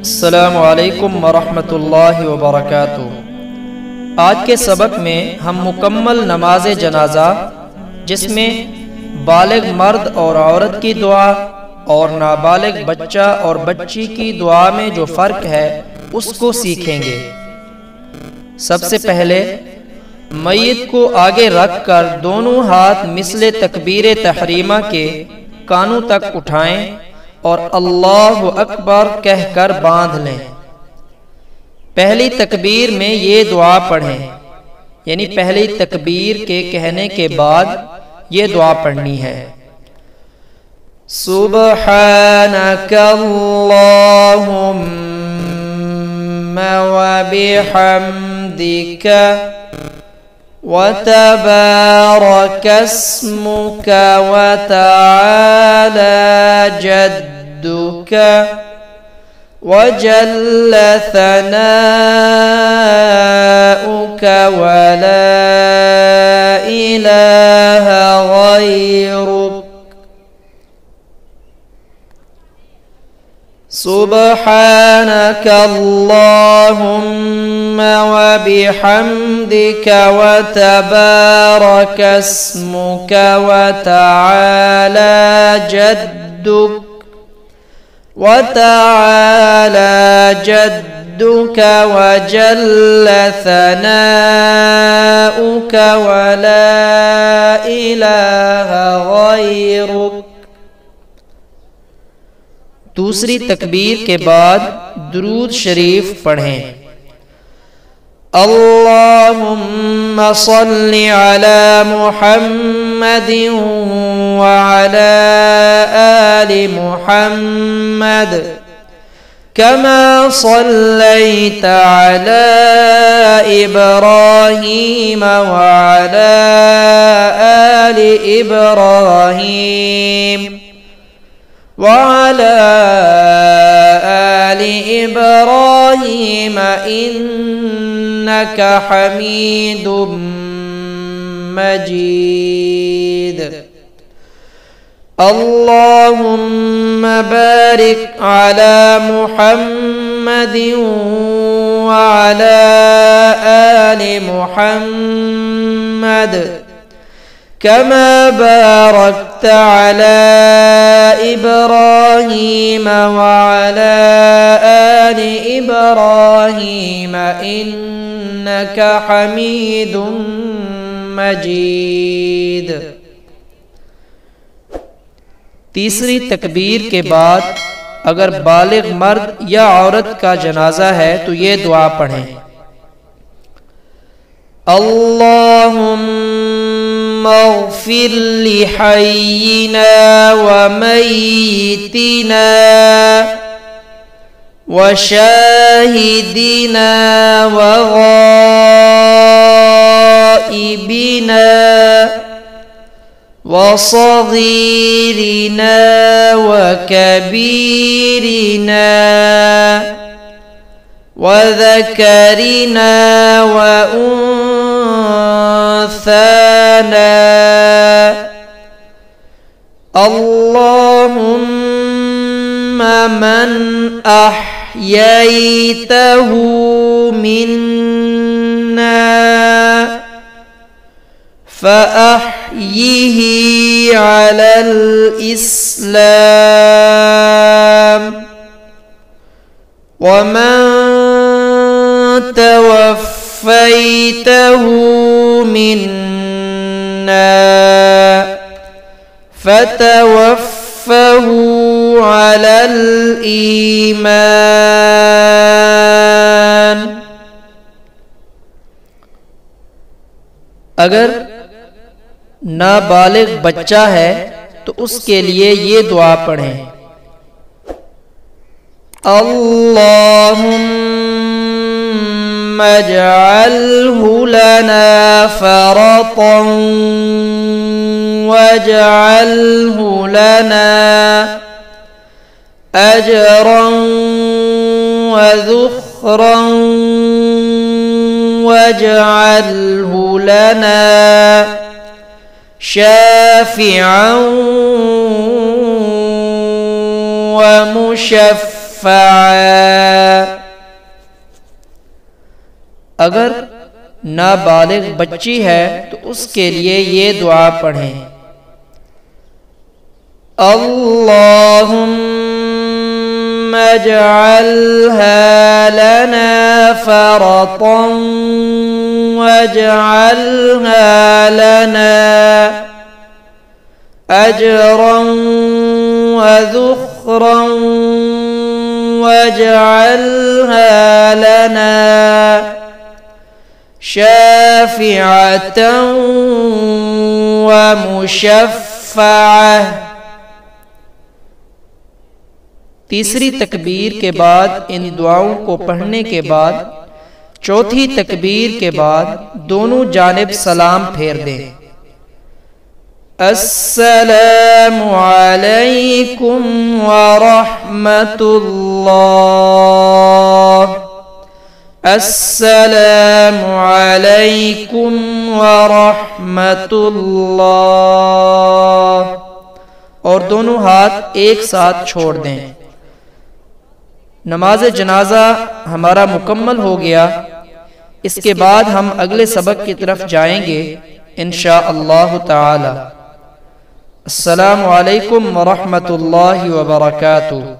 अस्सलामु अलैकुम वरहमतुल्लाहि वबरकातुहू। आज के सबक में हम मुकम्मल नमाज जनाजा, जिसमें बालिग मर्द और औरत की दुआ और नाबालिग बच्चा और बच्ची की दुआ में जो फ़र्क है उसको सीखेंगे। सबसे पहले मय्यत को आगे रख कर दोनों हाथ मिसले तकबीर तहरीमा के कानों तक उठाएं और अल्लाहु अकबर कहकर बांध लें। पहली तकबीर में ये दुआ पढ़ें, यानी पहली तकबीर के कहने के बाद ये दुआ पढ़नी है। सुब्हानका अल्लाहुम्मा व बिहम्दिका व तबारका अस्मुका व तआला जद्दुका व जल्ल सनाउका व ला इलाहा गैरुक। सुब्हानका अल्लाहुम्मा व बिहम्दिका व तबारका अस्मुका व तआला जद्दुक व तआला जद्दुका व जल्ल सनाउका व ला इलाहा गैरुक। दूसरी तकबीर के बाद दुरूद शरीफ पढ़ें। अल्लाहुम्मा सल्लि अला मुहम्मदिन व अला आलि मुहम्मद कमा सल्लैता अला इब्राहीम व अला आलि इब्राहीम वअला आलि इब्राहीम इन्नका हमीदुम मजीद। अल्लाहुम्मा बारिक अला मुहम्मदिन व अला आलि मुहम्मद कमा बारकता अला इब्राहीम व अला आलि इब्राहीम इन्नका हमीदुम मजीद। तीसरी तकबीर के बाद अगर बालिग मर्द या औरत का जनाजा है तो ये दुआ पढ़ें। अल्लाहुम्मा अग़फ़िर लिहय्यिना व मय्यितिना व शाहिदिना व गाइबिना व सग़ीरिना व कबीरिना व ज़करिना व उन्साना। अल्लाहुम्मा मन अह्यैतहु मिन्ना फ़अह्यिही अलल इस्लाम व मन तवफ़्फ़ैतहु मिन्ना फ़तवफ़्फ़हु अलल ईमान। अगर नाबालिग बच्चा है तो उसके लिए ये दुआ पढ़ें। अल्लाहुम्मा अजअल्हु लना फ़रतन वजअल्हु लना अजरन व ज़ुख़रन वजअल्हु लना शाफ़िअन व मुशफ़्फ़अन अगर नाबालिग बच्ची है तो उसके लिए ये दुआ पढ़ें। अल्लाहुम्मा जअलहा लना फरतन वजअलहा लना अजरन वज़ुख्रन वजअलहा लना शाफ़िअतन व मुशफ़्फ़अह। तीसरी तकबीर के बाद इन दुआओं को पढ़ने के बाद चौथी तकबीर के बाद दोनों जानिब सलाम फेर दें। अस्सलामु अलैकुम व रहमतुल्लाह, अस्सलामु अलैकुम व रहमतुल्लाह, और दोनों हाथ एक साथ छोड़ दें। नमाज जनाजा हमारा मुकम्मल हो गया। इसके बाद हम अगले सबक की तरफ जाएंगे इंशाअल्लाह ताला। अस्सलामु अलैकुम व रहमतुल्लाहि व बरकातुहू।